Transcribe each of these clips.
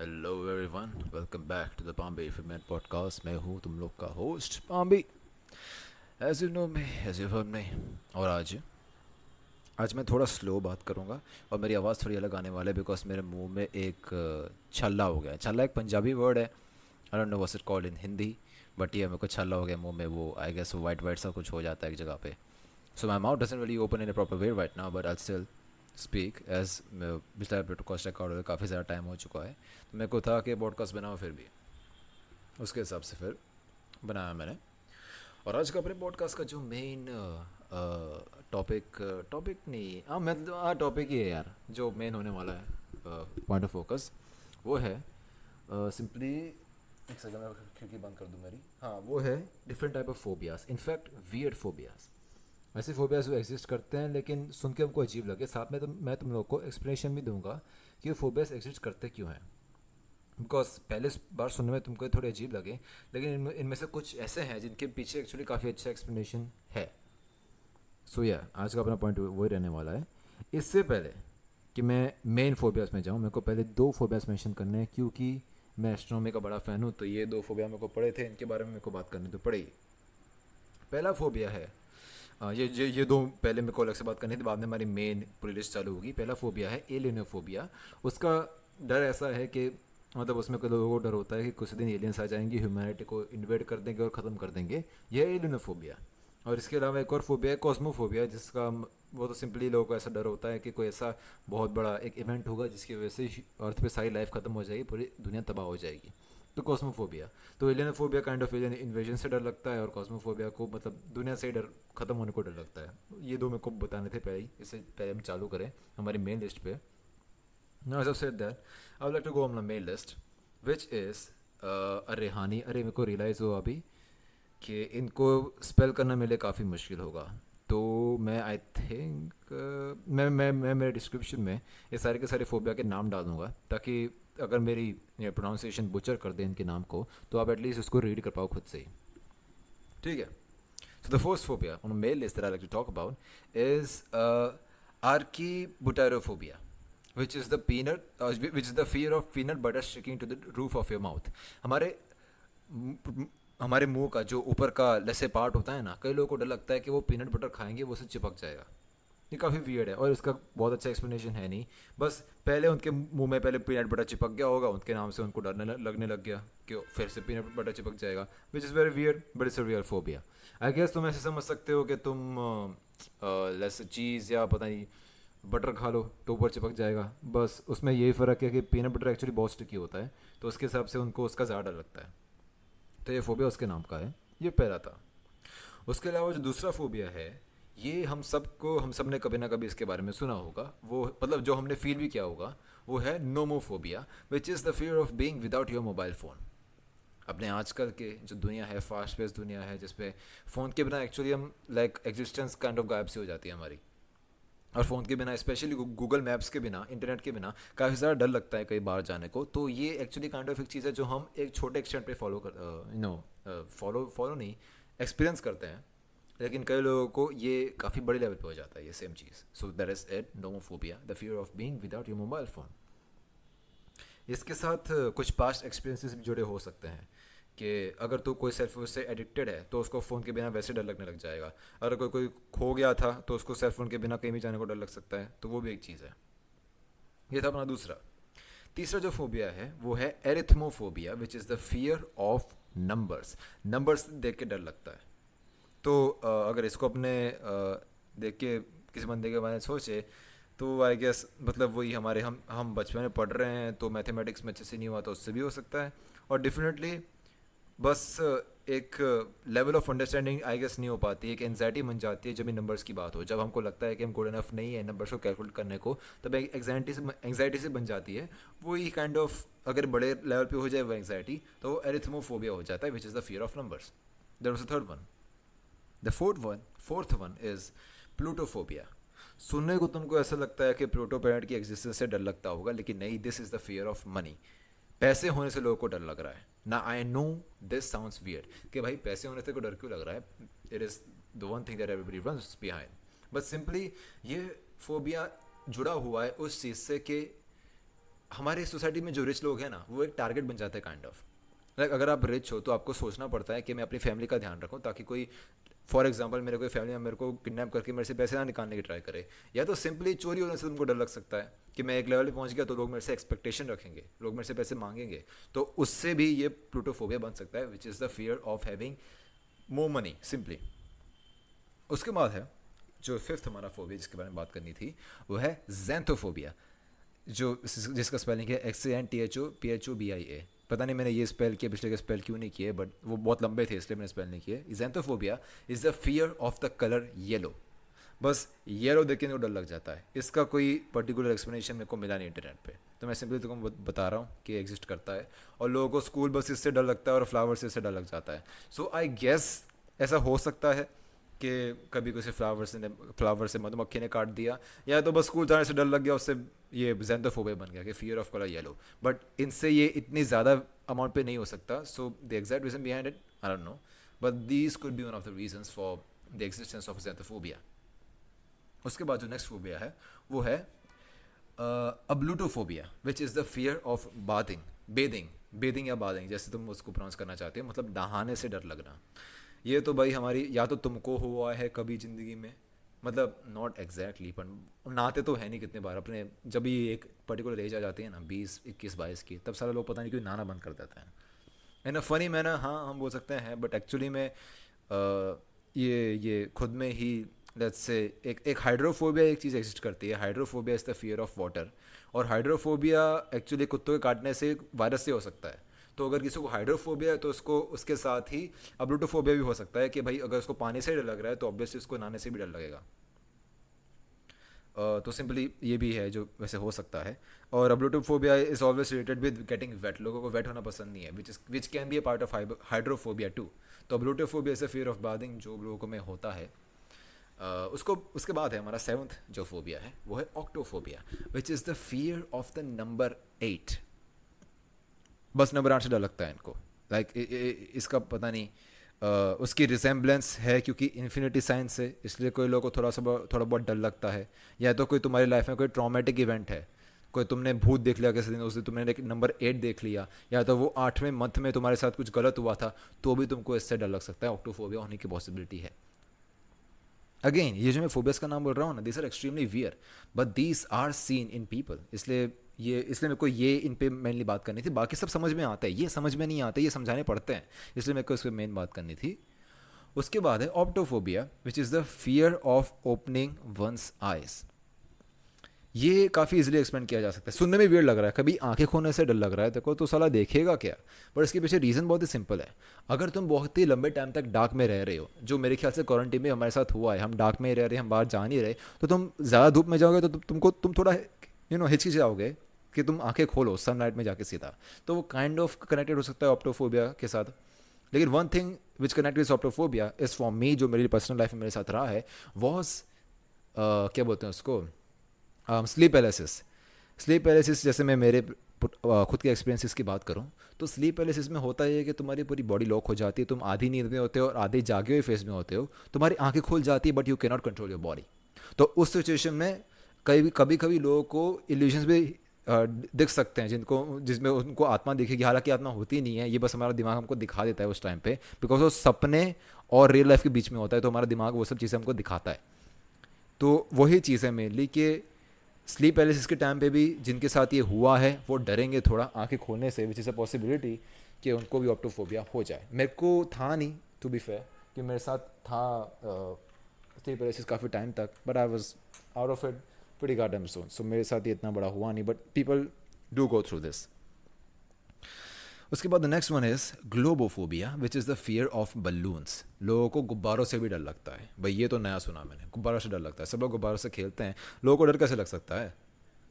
Hello everyone, welcome back to the Pambe film podcast. मैं हूँ तुम लोग का host Pambe, as you know me, as you heard me. और आज मैं थोड़ा स्लो बात करूँगा और मेरी आवाज़ थोड़ी अलग आने वाला है बिकॉज मेरे मुंह में एक छल्ला हो गया है। छल्ला एक पंजाबी वर्ड है, आई don't know what's it called in Hindi, but ये मेरे को छल्ला हो गया मुंह में। वो आई गेस वाइट वाइट सा कुछ हो जाता है एक जगह पे। So my mouth doesn't really open in a proper way right now, but I still speak as पिछला पॉडकास्ट रिकॉर्ड हुए काफ़ी ज़्यादा टाइम हो चुका है, तो मेरे को था कि पॉडकास्ट बनाओ, फिर भी उसके हिसाब से फिर बनाया मैंने। और आज का अपने पॉडकास्ट का जो मेन टॉपिक टॉपिक नहीं, हाँ मतलब हाँ टॉपिक ही है यार, जो मेन होने वाला है पॉइंट ऑफ फोकस, वो है सिंपली, एक सेकंड में खिड़की बंद कर दूँ मेरी। हाँ, वो है different type of phobias, in fact weird phobias. ऐसे फोबियाज जो एग्जिस्ट करते हैं लेकिन सुन के हमको अजीब लगे, साथ में मैं तुम लोग को एक्सप्लेनेशन भी दूंगा कि वो फोबियाज एग्जिस्ट करते क्यों हैं। बिकॉज पहले बार सुनने में तुमको थोड़े अजीब लगे, लेकिन इनमें से कुछ ऐसे हैं जिनके पीछे एक्चुअली काफ़ी अच्छा एक्सप्लेनेशन है। सो या आज का अपना पॉइंट वही रहने वाला है। इससे पहले कि मैं मेन फोबियाज में जाऊँ, मेरे को पहले दो फोबियाज मेंशन करने हैं, क्योंकि मैं एस्ट्रोनॉमी का बड़ा फ़ैन हूँ, तो ये दो फोबिया मेरे को पड़े थे, इनके बारे में मेरे को बात करनी तो पड़ेगी। पहला फोबिया है, ये दो पहले मेरे को अलग से बात करनी थी, बाद में हमारी मेन पूरी लिस्ट चालू होगी। पहला फोबिया है एलियनोफोबिया। उसका डर ऐसा है कि मतलब उसमें कोई लोगों को डर होता है कि कुछ दिन एलियंस आ जाएंगे, ह्यूमैनिटी को इन्वेड कर देंगे और ख़त्म कर देंगे। यह है एलियनोफोबिया। और इसके अलावा एक और फोबिया है कॉस्मोफोबिया, जिसका वो तो सिंपली लोगों को ऐसा डर होता है कि कोई ऐसा बहुत बड़ा एक इवेंट होगा जिसकी वजह से अर्थ पे सारी लाइफ ख़त्म हो जाएगी, पूरी दुनिया तबाह हो जाएगी। तो कॉस्मोफोबिया, तो एलियनोफोबिया काइंड ऑफ एलियन इन्वेजन से डर लगता है, और कॉस्मोफोबिया को मतलब दुनिया से डर खत्म होने को डर लगता है। ये दो मेरे को बताने थे पहले ही, इससे पहले हम चालू करें हमारी मेन लिस्ट पे। Now, as I've said that, I would like to go on my main list, which is अरे हानि, अरे मेरे को रियलाइज़ हुआ अभी कि इनको स्पेल करना मेरे लिए काफ़ी मुश्किल होगा। तो मैं आई थिंक मैं मेरे डिस्क्रिप्शन में ये सारे के सारे फोबिया के नाम डाल दूँगा, ताकि अगर मेरी प्रोनाउंसिएशन बुचर कर दे इनके नाम को, तो आप एटलीस्ट उसको रीड कर पाओ खुद से ही। ठीक है। So the first phobia on mail list that I like to talk about is archibutyrofobia, which is the which is the fear of peanut butter sticking to the roof of your mouth. हमारे हमारे मुंह का जो ऊपर का लसे part होता है ना, कई लोगों को डर लगता है कि वो पीनट बटर खाएंगे वो उससे चिपक जाएगा। ये काफ़ी वियर्ड है और इसका बहुत अच्छा एक्सप्लेनेशन है नहीं। बस पहले उनके मुंह में पहले पीनट बटर चिपक गया होगा, उनके नाम से उनको लगने लग गया कि फिर से पीनट बटर चिपक जाएगा, which is very weird, but it's a real phobia. I guess तुम ऐसे समझ सकते हो कि तुम लेस चीज़ या पता नहीं बटर खा लो तो ऊपर चिपक जाएगा। बस उसमें यही फ़र्क है कि पीनट बटर एक्चुअली बहुत स्टिकी होता है, तो उसके हिसाब से उनको उसका ज़्यादा डर लगता है। तो ये फोबिया उसके नाम का है। ये पहला था। उसके अलावा जो दूसरा फोबिया है, ये हम सब ने कभी ना कभी इसके बारे में सुना होगा, वो मतलब जो हमने फील भी किया होगा, वो है nomophobia, which is the fear of being without your mobile phone. अपने आजकल के जो दुनिया है, फास्ट पेस दुनिया है, जिसपे फ़ोन के बिना एक्चुअली हम लाइक एग्जिस्टेंस काइंड ऑफ गायब सी हो जाती है हमारी। और फ़ोन के बिना, स्पेशली गूगल मैप्स के बिना, इंटरनेट के बिना काफ़ी ज़्यादा डर लगता है कहीं बाहर जाने को। तो ये एक्चुअली काइंड ऑफ एक चीज़ है जो हम एक छोटे एक्सटेंट पे फॉलो कर फॉलो नहीं, एक्सपीरियंस करते हैं, लेकिन कई लोगों को ये काफ़ी बड़े लेवल पे हो जाता है ये same cheese. So that is it, nomophobia, the fear of being without your mobile phone. इसके साथ कुछ पास्ट एक्सपीरियंसेस भी जुड़े हो सकते हैं कि अगर तू कोई सेल फोन से एडिक्टेड है तो उसको फ़ोन के बिना वैसे डर लगने लग जाएगा। अगर कोई कोई खो गया था तो उसको सेल फोन के बिना कहीं भी जाने को डर लग सकता है, तो वो भी एक चीज़ है। ये था अपना दूसरा। तीसरा जो फोबिया है वो है arithmophobia, which is the fear of numbers. Numbers देख के डर लगता है। तो अगर इसको अपने देख के किसी बंदे के बारे में सोचे, तो आई गेस मतलब वही हमारे हम बचपन में पढ़ रहे हैं तो मैथमेटिक्स में अच्छे से नहीं हुआ तो उससे भी हो सकता है। और डेफिनेटली बस एक level of understanding I guess नहीं हो पाती, एक एनजाइटी बन जाती है जब इन नंबर्स की बात हो। जब हमको लगता है कि हम गुड इनफ नहीं है नंबर्स को कैलकुलेट करने को, तब एक एंगजाइटी से बन जाती है। वही काइंड ऑफ अगर बड़े लेवल पे हो जाए वो एंगजाइटी, तो वो एरिथमोफोबिया हो जाता है, which is the fear of numbers. That was the third one. The fourth one is plutophobia. सुनने को तुमको ऐसा लगता है कि प्लूटो प्लैनेट की एग्जिस्टेंस से डर लगता होगा, लेकिन नहीं, this is the fear of money. पैसे होने से लोगों को डर लग रहा है ना। I know this sounds weird कि भाई पैसे होने से को डर क्यों लग रहा है, it is the one thing that everybody runs behind. But simply ये फोबिया जुड़ा हुआ है उस चीज़ से कि हमारे सोसाइटी में जो रिच लोग हैं ना वो एक टारगेट बन जाते हैं काइंड ऑफ। लाइक अगर आप रिच हो तो आपको सोचना पड़ता है कि मैं अपनी फैमिली का ध्यान रखूं, ताकि कोई फॉर एग्जांपल मेरे कोई फैमिली मेरे को किडनैप करके मेरे से पैसे ना निकालने की ट्राई करे, या तो सिंपली चोरी होने से तुमको डर लग सकता है कि मैं एक लेवल पे पहुंच गया तो लोग मेरे से एक्सपेक्टेशन रखेंगे, लोग मेरे से पैसे मांगेंगे, तो उससे भी ये प्लूटोफोबिया बन सकता है, which is the fear of having more money simply. उसके बाद है जो फिफ्थ हमारा फोबिया जिसके बारे में बात करनी थी, वो है ज़ैंथोफोबिया, जो जिसका स्पेलिंग है XANTHOPHOBIA। पता नहीं मैंने ये स्पेल किया, पिछले के स्पेल क्यों नहीं किए, बट वो बहुत लंबे थे इसलिए मैंने स्पेल नहीं किए। Xanthophobia is the fear of the colour yellow. बस येलो देख के को डर लग जाता है। इसका कोई पर्टिकुलर एक्सप्लेनेशन मेरे को मिला नहीं इंटरनेट पे, तो मैं सिंपली तुमको बता रहा हूँ कि एग्जिस्ट करता है, और लोगों को स्कूल बसेस से डर लगता है और फ्लावर से डर लग जाता है। सो आई गेस ऐसा हो सकता है कि कभी किसी फ्लावर से मधुमक्खी ने काट दिया, या तो बस स्कूल जाने से डर लग गया, उससे ये ज़ैंथोफोबिया बन गया कि fear of colour yellow. But इनसे ये इतनी ज़्यादा अमाउंट पे नहीं हो सकता, so the exact reason behind it I don't know, but these could be one of the reasons for the existence of xanthophobia. उसके बाद जो नेक्स्ट फोबिया है वो है ablutophobia, which is the fear of bathing या bathing, जैसे तुम उसको प्रोनाउंस करना चाहते हो, मतलब नहाने से डर लगना। ये तो भाई हमारी, या तो तुमको हुआ है कभी ज़िंदगी में, मतलब नॉट एग्जैक्टली, पर नहाते तो है नहीं कितने बार अपने, जब भी एक पर्टिकुलर एज आ जाती है ना 20 21 22 की, तब सारे लोग पता नहीं क्यों नहाना बंद कर देते हैं। इन अ फनी मैनर, हाँ हम बोल सकते हैं, बट एक्चुअली में ये खुद में ही लेट्स से एक हाइड्रोफोबिया एक चीज़ एग्जिस्ट करती है। Hydrophobia is the fear of water, और हाइड्रोफोबिया एक्चुअली कुत्तों के काटने से वायरस से हो सकता है। तो अगर किसी को हाइड्रोफोबिया है तो उसको उसके साथ ही अब्लूटोफोबिया भी हो सकता है, कि भाई अगर उसको पानी से डर लग रहा है तो ऑब्वियसली उसको नहाने से भी डर लगेगा। तो सिंपली ये भी है जो वैसे हो सकता है। और ablutophobia is always related with getting wet, लोगों को वेट होना पसंद नहीं है, which can be a part of hydrophobia too. तो ablutophobia is a fear of bathing जो लोगों में होता है। उसके बाद है हमारा सेवन्थ जो फोबिया है वो है octophobia, which is the fear of the number 8। बस नंबर 8 से डर लगता है इनको। लाइक इसका पता नहीं, उसकी रिसेम्बलेंस है क्योंकि इन्फिनिटी साइन से, इसलिए कोई लोगों को थोड़ा बहुत डर लगता है। या तो कोई तुम्हारी लाइफ में कोई ट्रॉमेटिक इवेंट है, कोई तुमने भूत देख लिया किसी दिन, उस दिन तुमने नंबर 8 देख लिया, या तो वो 8वें मंथ में तुम्हारे साथ कुछ गलत हुआ था, तो भी तुमको इससे डर लग सकता है। ऑक्टोफोबिया होने की पॉसिबिलिटी है। अगेन ये जो मैं फोबियस का नाम बोल रहा हूँ ना, this are extremely weird, but these are seen in people, इसलिए मेरे को ये इन पे मेनली बात करनी थी। बाकी सब समझ में आता है, ये समझ में नहीं आता, ये समझाने पड़ते हैं, इसलिए मेरे को इस पर मेन बात करनी थी। उसके बाद है optophobia, which is the fear of opening one's eyes. ये काफ़ी इजीली एक्सप्लेन किया जा सकता है। सुनने में वियर्ड लग रहा है, कभी आंखें खोलने से डर लग रहा है देखो तो साला देखेगा क्या, पर इसके पीछे रीज़न बहुत ही सिंपल है। अगर तुम बहुत ही लंबे टाइम तक डार्क में रह रहे हो, जो मेरे ख्याल से क्वारंटीन में हमारे साथ हुआ है, हम डार्क में ही रह रहे हैं, हम बाहर जा नहीं रहे, तो तुम ज़्यादा धूप में जाओगे तो तुम थोड़ा हिचकिचाओगे कि तुम आंखें खोलो सनलाइट में जाके सीधा, तो वो काइंड ऑफ कनेक्टेड हो सकता है ऑप्टोफोबिया के साथ। लेकिन one thing which connect with optophobia is for me, जो मेरी पर्सनल लाइफ में मेरे साथ रहा है, वॉज क्या बोलते हैं उसको, स्लीप पैरालिसिस। स्लीप पैरालिसिस जैसे मैं मेरे खुद के एक्सपीरियंसेस की बात करूं, तो स्लीप पैरालिसिस में होता है कि तुम्हारी पूरी बॉडी लॉक हो जाती है, तुम आधी नींद में होते हो और आधे जागे हुए फेज में होते हो, तुम्हारी आंखें खुल जाती है but you can not control your body. तो उस सिचुएशन में कभी कभी लोगों को इल्यूजन्स भी दिख सकते हैं, जिसमें उनको आत्मा दिखेगी, हालांकि आत्मा होती नहीं है, ये बस हमारा दिमाग हमको दिखा देता है उस टाइम पे, बिकॉज वो सपने और रियल लाइफ के बीच में होता है, तो हमारा दिमाग वो सब चीज़ें हमको दिखाता है। तो वही चीज़ है मेनली कि स्लीप पैरालिसिस के टाइम पे भी जिनके साथ ये हुआ है वो डरेंगे थोड़ा आंखें खोलने से, विच इज़ अ पॉसिबिलिटी कि उनको भी ऑप्टोफोबिया हो जाए। मेरे को था नहीं, टू बी फेयर, कि मेरे साथ था स्लीप पैरालिसिस काफ़ी टाइम तक, but I was out of it pretty goddamn soon. So मेरे साथ ये इतना बड़ा हुआ नहीं, but people do go through this. उसके बाद the next one is globophobia, which is the fear of balloons. लोगों को गुब्बारों से भी डर लगता है। भाई ये तो नया सुना मैंने, गुब्बारों से डर लगता है, सब लोग गुब्बारों से खेलते हैं, लोगों को डर कैसे लग सकता है?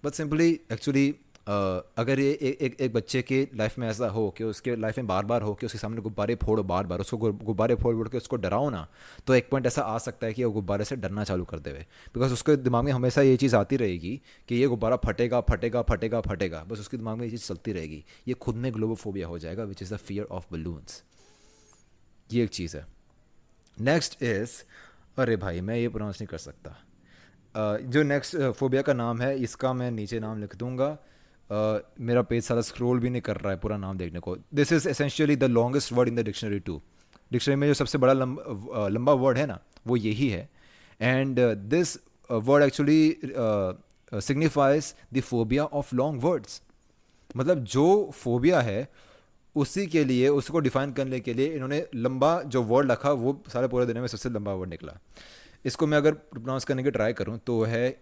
बट सिंपली एक्चुअली अगर ये एक बच्चे के लाइफ में ऐसा हो कि उसके लाइफ में बार बार हो कि उसके सामने गुब्बारे फोड़ो, बार बार उसको गुब्बारे फोड़ के उसको डराओ ना, तो एक पॉइंट ऐसा आ सकता है कि वो गुब्बारे से डरना चालू कर देवे, बिकॉज उसके दिमाग में हमेशा ये चीज़ आती रहेगी कि ये गुब्बारा फटेगा फटेगा फटेगा फटेगा, बस उसके दिमाग में ये चीज़ चलती रहेगी। ये खुद में ग्लोबोफोबिया हो जाएगा, which is the fear of balloons. ये एक चीज़ है। नेक्स्ट इज़, अरे भाई मैं ये प्रोनाउंस नहीं कर सकता। जो नेक्स्ट फोबिया का नाम है, इसका मैं नीचे नाम लिख दूंगा, मेरा पेज सारा स्क्रॉल भी नहीं कर रहा है पूरा नाम देखने को. This is essentially the longest word in the dictionary too. Dictionary में जो सबसे बड़ा लंबा वर्ड है ना वो यही है. And this word actually signifies the phobia of long words. मतलब जो फोबिया है उसी के लिए, उसको डिफाइन करने के लिए इन्होंने लंबा जो वर्ड रखा वो सारे पूरे दिन में सबसे लंबा वर्ड निकला. इसको मैं अगर प्रोनाउंस करने की ट्राई करूँ तो है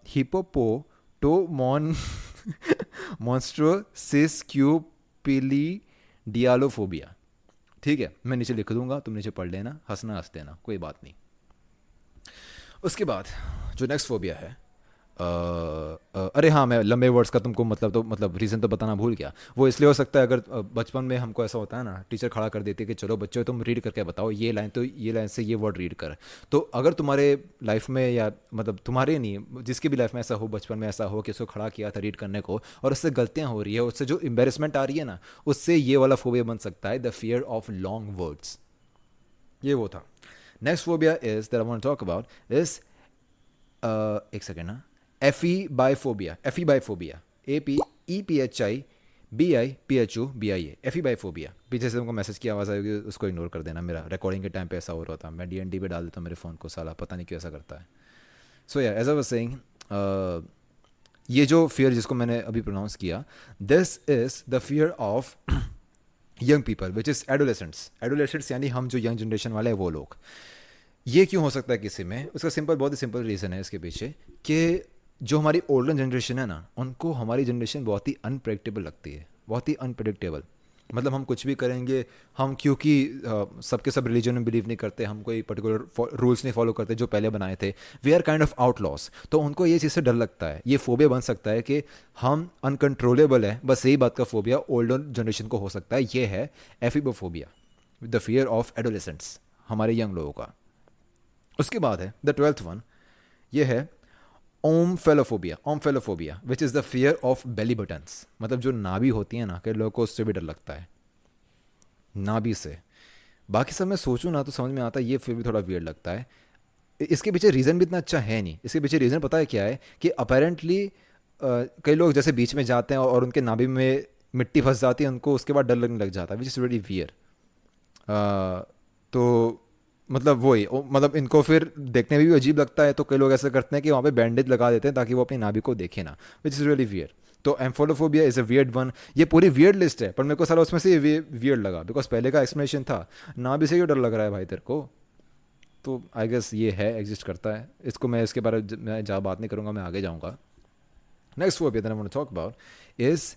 हिपोपोटोमॉन मॉन्स्ट्रोसिस्क्यूपिली डियालोफोबिया. ठीक है, मैं नीचे लिख दूंगा, तुम नीचे पढ़ लेना, हंसना हंस देना, कोई बात नहीं. उसके बाद जो नेक्स्ट फोबिया है, अरे हाँ, मैं लंबे वर्ड्स का तुमको मतलब रीज़न तो बताना भूल गया. वो इसलिए हो सकता है अगर बचपन में हमको ऐसा होता है ना, टीचर खड़ा कर देती है कि चलो बच्चों तुम रीड करके बताओ ये लाइन, तो ये लाइन से ये वर्ड रीड कर. तो अगर तुम्हारे लाइफ में, या मतलब तुम्हारे नहीं, जिसकी भी लाइफ में ऐसा हो, बचपन में ऐसा हो कि उसको खड़ा किया था रीड करने को और उससे गलतियाँ हो रही है, उससे जो एम्बेरसमेंट आ रही है ना, उससे ये वाला फोबिया बन सकता है, the fear of long words. ये वो था. Next phobia is that I want to talk about is, एक सेकेंड ना, एफीबाइफोबिया. एफीबाइफोबिया, EPHIBIPHOBIA, एफीबाइफोबिया. पीछे से तुमको मैसेज की आवाज़ आएगी, उसको इग्नोर कर देना. मेरा रिकॉर्डिंग के टाइम पे ऐसा हो रहा था, मैं DND पे डाल देता हूँ मेरे फ़ोन को, साला पता नहीं क्यों ऐसा करता है. सो या एज आई वाज सेइंग, ये जो फियर जिसको मैंने अभी प्रोनाउंस किया, this is the fear of young people which is adolescents. Adolescents यानी हम जो यंग जनरेशन वाले हैं वो लोग. ये क्यों हो सकता है किसी में? उसका बहुत ही सिंपल रीज़न है इसके पीछे, कि जो हमारी ओल्डर जनरेशन है ना, उनको हमारी जनरेशन बहुत ही अनप्रेडिक्टेबल लगती है, बहुत ही अनप्रेडिक्टेबल. मतलब हम कुछ भी करेंगे, हम क्योंकि सबके सब रिलीजन में बिलीव नहीं करते, हम कोई पर्टिकुलर रूल्स नहीं फॉलो करते जो पहले बनाए थे, we are kind of outlaws. तो उनको ये चीज़ से डर लगता है, ये फोबिया बन सकता है कि हम अनकंट्रोलेबल है. बस यही बात का फोबिया ओल्डर जनरेशन को हो सकता है. ये है एफिबोफोबिया, द फियर ऑफ एडोलेसेंट्स, हमारे यंग लोगों का. उसके बाद है द 12th वन, ये है omphalophobia. Omphalophobia which is the fear of belly buttons. मतलब जो नाभि होती है ना, कई लोगों को उससे भी डर लगता है, नाभि से. बाकी सब मैं सोचूं ना तो समझ में आता है, ये फिर भी थोड़ा वियर्ड लगता है. इसके पीछे रीज़न भी इतना अच्छा है नहीं. इसके पीछे रीज़न पता है क्या है, कि अपेरेंटली कई लोग जैसे बीच में जाते हैं और उनके नाभि में मिट्टी फंस जाती है, उनको उसके बाद डर लगने लग जाता है, विच इज़ वेरी वियर. तो मतलब वही, मतलब इनको फिर देखने में भी अजीब लगता है, तो कई लोग ऐसा करते हैं कि वहाँ पे बैंडेज लगा देते हैं ताकि वो अपनी नाभि को देखे ना, विच इज़ रियली वियर. तो एम्फोलोफोबिया इज़ अ वियर्ड वन. ये पूरी वियर्ड लिस्ट है, पर मेरे को सारा उसमें से ये वियर्ड लगा, बिकॉज पहले का एक्सप्लेनेशन था नाभि से क्यों डर लग रहा है भाई तेरे को. तो आई गेस ये है, एग्जिस्ट करता है. इसको मैं इसके बारे में ज़्यादा बात नहीं करूँगा, मैं आगे जाऊँगा. Next phobia that I want to talk about is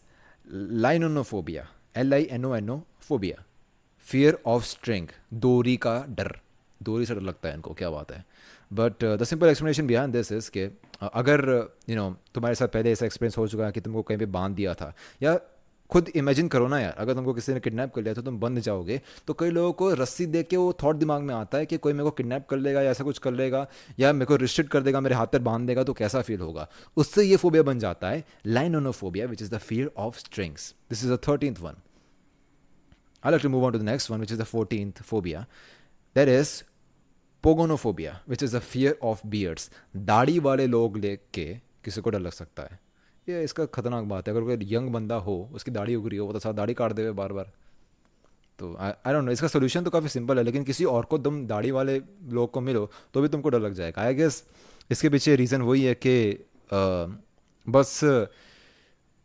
linonophobia. LINONO phobia, fear of string. डोरी का डर, डोरी से डर लगता है इनको, क्या बात है. But the simple explanation behind this is के अगर तुम्हारे साथ पहले ऐसा एक्सपीरियंस हो चुका है कि तुमको कहीं पे बांध दिया था, या खुद इमेजिन करो ना यार, अगर तुमको किसी ने किडनैप कर लिया तो तुम बंद जाओगे, तो कई लोगों को रस्सी देख के वो थॉट दिमाग में आता है कि कोई मेरे को किडनैप कर लेगा या ऐसा कुछ कर लेगा, या मेरे को रिस्ट्रिक्ट कर देगा, मेरे हाथ पर बांध देगा, तो कैसा फील होगा. उससे ये फोबिया बन जाता है linonophobia, which is the fear of strings. This is the 13th one. I like to move on to the next one, which is the 14th phobia. That is pogonophobia, which is the fear of beards. दाढ़ी वाले लोग लेके किसी को डर लग सकता है. ये इसका खतरनाक बात है. अगर कोई यंग बंदा हो, उसकी दाढ़ी उग रही हो, वो तो साथ दाढ़ी काट देवे बार बार. तो आई डोंट नो, इसका सोल्यूशन तो काफ़ी सिंपल है, लेकिन किसी और को तुम दाढ़ी वाले लोग को मिलो तो भी तुमको डर लग जाएगा. आई गेस इसके पीछे रीज़न वही है कि बस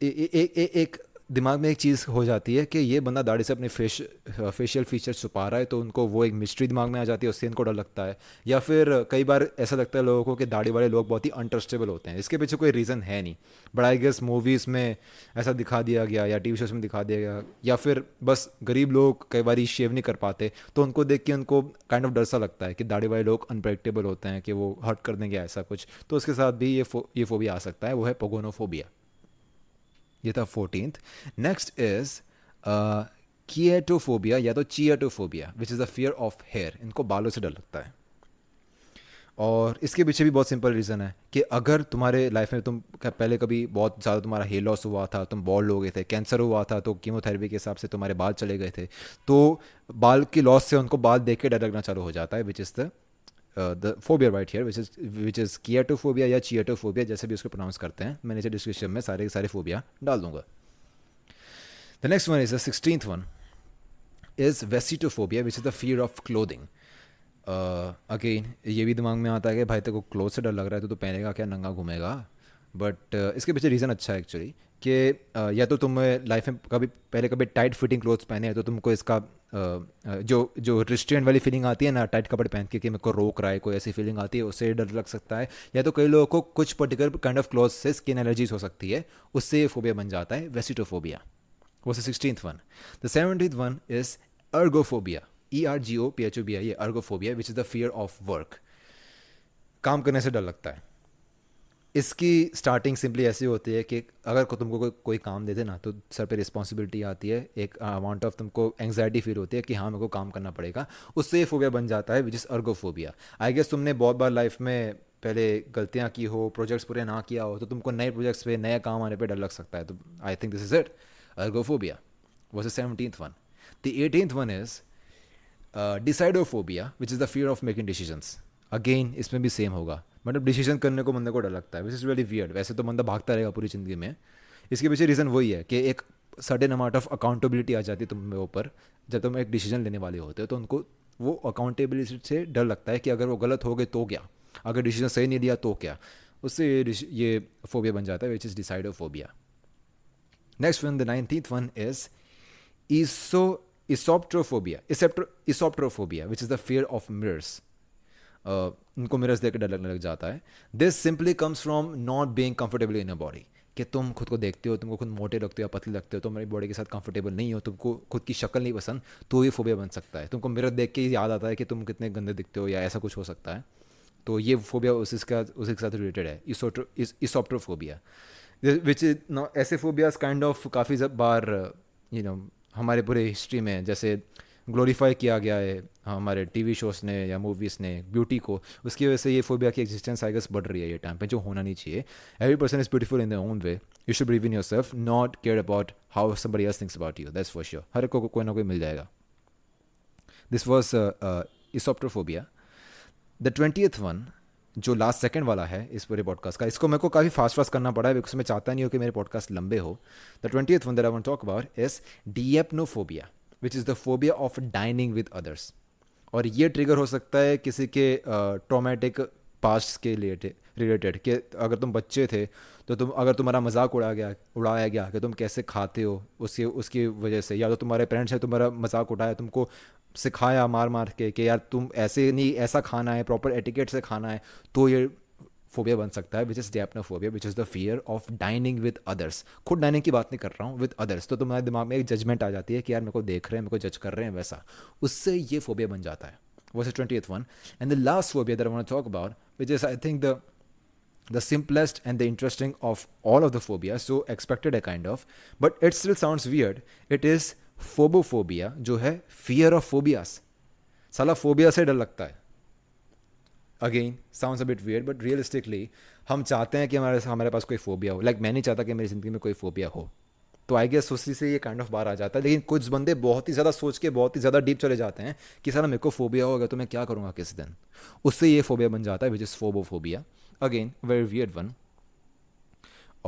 एक दिमाग में एक चीज़ हो जाती है कि ये बंदा दाढ़ी से अपने फेशियल फीचर छुपा रहा है, तो उनको वो एक मिस्ट्री दिमाग में आ जाती है, उससे इनको डर लगता है. या फिर कई बार ऐसा लगता है लोगों को कि दाढ़ी वाले लोग बहुत ही अनट्रस्टेबल होते हैं. इसके पीछे कोई रीज़न है नहीं, बट आई गेस मूवीज़ में ऐसा दिखा दिया गया, या TV शोज़ में दिखा दिया गया, या फिर बस गरीब लोग कई बार शेव नहीं कर पाते, तो उनको देख के उनको काइंड ऑफ डर सा लगता है कि दाढ़ी वाले लोग अनप्रेडिक्टेबल होते हैं, कि वो हर्ट कर देंगे ऐसा कुछ. तो उसके साथ भी ये फोबिया आ सकता है, वो है पोगोनोफोबिया. ये था 14th. नेक्स्ट इज किएटोफोबिया या तो chaetophobia, which is the fear of hair. इनको बालों से डर लगता है. और इसके पीछे भी बहुत सिंपल रीज़न है कि अगर तुम्हारे लाइफ में तुम पहले कभी बहुत ज़्यादा तुम्हारा हेयर लॉस हुआ था, तुम बॉल्ड हो गए थे, कैंसर हुआ था, तो कीमोथेरेपी के हिसाब से तुम्हारे बाल चले गए थे, तो बाल की लॉस से उनको बाल देख के डर लगना चालू हो जाता है, which is the the phobia right here which is chaetophobia या चिएटोफोबिया, जैसे भी उसको प्रोनाउंस करते हैं. मैं नीचे डिस्क्रिप्शन में सारे के सारे फोबिया डाल दूंगा. The next one is the 16th one is vestiphobia which is the fear of clothing. Again ये भी दिमाग में आता है कि भाई तेरे को क्लोथ से डर लग रहा है तो पहनेगा क्या, नंगा घूमेगा. बट इसके पीछे रीज़न अच्छा है एक्चुअली कि या तो तुम लाइफ में कभी टाइट फिटिंग क्लोथ्स पहने हैं तो तुमको इसका जो जो रिस्ट्रेंट वाली फीलिंग आती है ना टाइट कपड़े पहन के कि मेरे को रोक रहा है, कोई ऐसी फीलिंग आती है, उससे डर लग सकता है. या तो कई लोगों को कुछ पर्टिकुलर काइंड ऑफ क्लोथ से स्किन एलर्जीज हो सकती है, उससे ये फोबिया बन जाता है वेसिटोफोबिया. वो 16th one. The 17th one is ergophobia. ERGOPHOBIA, ये ergophobia which is the fear of work. काम करने से डर लगता है. इसकी स्टार्टिंग सिंपली ऐसी होती है कि अगर तुमको कोई काम दे दे ना तो सर पे रिस्पॉन्सिबिलिटी आती है, एक अमाउंट ऑफ तुमको एंग्जाइटी फील होती है कि हाँ मेरे को काम करना पड़ेगा, उससे ये फोबिया बन जाता है विच इज़ अर्गोफोबिया. आई गेस तुमने बहुत बार लाइफ में पहले गलतियाँ की हो, प्रोजेक्ट्स पूरे ना किया हो, तो तुमको नए प्रोजेक्ट्स पे नया काम आने पे डर लग सकता है. तो I think this is it, ergophobia was the 17th one. The 18th one is decidophobia which is the fear of making decisions. Again इसमें भी सेम होगा, मतलब डिसीजन करने को बंदे को डर लगता है विच इज़ वेरी वियर्ड. वैसे तो बंदा भागता रहेगा पूरी ज़िंदगी में. इसके पीछे रीज़न वही है कि एक सर्टेन अमाउंट ऑफ अकाउंटेबिलिटी आ जाती है तुम ऊपर. जब तुम एक डिसीजन लेने वाले होते हो तो उनको वो अकाउंटेबिलिटी से डर लगता है कि अगर वो गलत हो गए तो क्या, अगर डिसीजन सही नहीं लिया तो क्या. उससे ये फोबिया बन जाता है which is decidophobia. Next one, the 19th one is eisoptrophobia which is the fear of mirrors. उनको मिरर्स देख के डर लगने लग जाता है. This simply comes from not being comfortable in your body. कि तुम खुद को देखते हो, तुमको खुद मोटे लगते हो या पतले लगते हो, तुम्हारी बॉडी के साथ कंफर्टेबल नहीं हो, तुमको खुद की शक्ल नहीं पसंद, तो ये फोबिया बन सकता है. तुमको मिरर देख के याद आता है कि तुम कितने गंदे दिखते हो या ऐसा कुछ हो सकता है. तो ये फोबिया उसी के साथ रिलेटेड है, इसोप्ट्रोफोबिया विच इज ऐसे फोबियाज काइंड ऑफ काफ़ी बार हमारे पूरे हिस्ट्री में जैसे ग्लोरीफाई किया गया है हमारे टीवी शोज़ ने या मूवीज़ ने ब्यूटी को. उसकी वजह से ये फोबिया की एग्जिस्टेंस आई गेस बढ़ रही है ये टाइम पे, जो होना नहीं चाहिए. Every person is beautiful in their own way. You should believe in yourself, not care about how somebody else thinks about you. That's for sure. हर एक को कोई ना कोई मिल जाएगा. This was eisoptrophobia. The 20th one जो last second वाला है इस पूरे पॉडकास्ट का, इसको मेरे को काफ़ी फास्ट करना पड़ा है बिकॉज मैं चाहता नहीं हूँ कि मेरे पॉडकास्ट लंबे हो. The 20th one that I want to talk about is deipnophobia which is the phobia of dining with others. और ये ट्रिगर हो सकता है किसी के ट्रॉमेटिक पास्ट के रिलेटेड कि अगर तुम बच्चे थे तो अगर तुम्हारा मजाक उड़ाया गया कि तुम कैसे खाते हो उसकी वजह से, या तो तुम्हारे पेरेंट्स ने तुम्हारा मजाक उठाया, तुमको सिखाया मार मार के कि यार तुम ऐसे नहीं, ऐसा खाना है, प्रॉपर एटिकेट से खाना है, तो ये फोबिया बन सकता है which is deipnophobia which is the fear of dining with others. खुद डाइनिंग की बात नहीं कर रहा हूँ, विद अदर्स. तो तुम्हारे दिमाग में एक जजमेंट आ जाती है कि यार मेरे को देख रहे हैं, मेरे को जज कर रहे हैं, वैसा. उससे ये फोबिया बन जाता है. वो 20th one. And the last phobia that I want to talk about which is I think the simplest and the interesting of all of the phobias, so expected a kind of, but it still sounds weird. It is phobophobia, जो है fear of phobias. साला phobia से डर लगता है. Again, sounds a bit weird, but realistically हम चाहते हैं कि हमारे पास कोई phobia हो. Like मैं नहीं चाहता कि मेरी ज़िंदगी में कोई phobia हो. तो आई गेस उसी से ये काइंड ऑफ बाहर आ जाता है. लेकिन कुछ बंदे बहुत ही ज़्यादा सोच के बहुत ही ज़्यादा डीप चले जाते हैं कि साला मेरे को फोबिया होगा तो मैं क्या करूँगा किस दिन. उससे ये फोबिया बन जाता है which is phobophobia. Again, very weird one.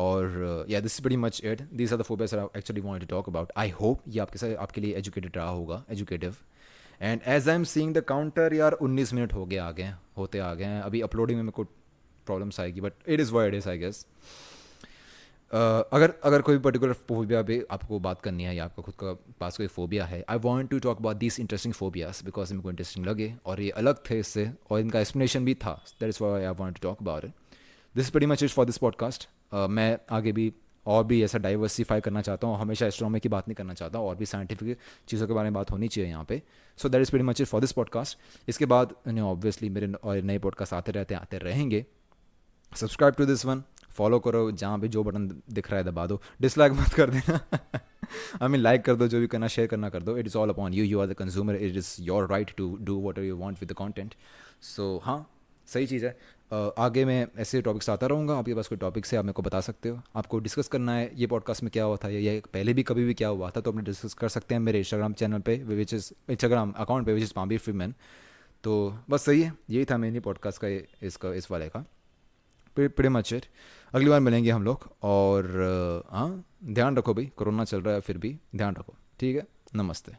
Or yeah, this is pretty much it. These are the phobias that I actually wanted to talk about. I hope ये आपके लिए educated रहा होगा, educative. And as I'm seeing the counter, यार 19 minute होते आ गए हैं. अभी अपलोडिंग में मेरे को प्रॉब्लम्स आएगी, but it is what it is I guess. अगर कोई पर्टिकुलर फोबिया पे आपको बात करनी है या आपका खुद का पास कोई फोबिया है, I want to talk about this interesting phobias because मेरे को इंटरेस्टिंग लगे और ये अलग थे इससे और इनका एक्सप्लेनेशन भी था. That is why I want to talk about it. This is pretty much it for this podcast. मैं आगे भी और भी ऐसा डाइवर्सिफाई करना चाहता हूँ. हमेशा एस्ट्रोनॉमी की बात नहीं करना चाहता, और भी साइंटिफिक चीज़ों के बारे में बात होनी चाहिए यहाँ पे. So that is pretty much it for this podcast. इसके बाद ऑब्वियसली मेरे और नए पॉडकास्ट आते रहेंगे. Subscribe to this one, follow करो, जहाँ भी जो बटन दिख रहा है दबा दो, डिसलाइक मत कर देना. आई मीन लाइक कर दो, जो भी करना शेयर करना कर दो. It is all upon you, you are the consumer, it is your right to do whatever you want with the content. So हाँ, सही चीज़ है. आगे मैं ऐसे टॉपिक्स आता रहूँगा. आपके पास कोई टॉपिक्स है आप मेरे को बता सकते हो. आपको डिस्कस करना है ये पॉडकास्ट में क्या हुआ था या ये पहले भी कभी भी क्या हुआ था, तो अपने डिस्कस कर सकते हैं मेरे इंस्टाग्राम चैनल पे, विच इज़ इंस्टाग्राम अकाउंट पे विच इज़ पाम्बीर फ्रीमैन. तो बस सही है, यही था मेरी पॉडकास्ट का इसका इस वाले का प्रीटी मच इट। अगली बार मिलेंगे हम लोग, और हाँ ध्यान रखो भाई, कोरोना चल रहा है फिर भी ध्यान रखो, ठीक है। नमस्ते।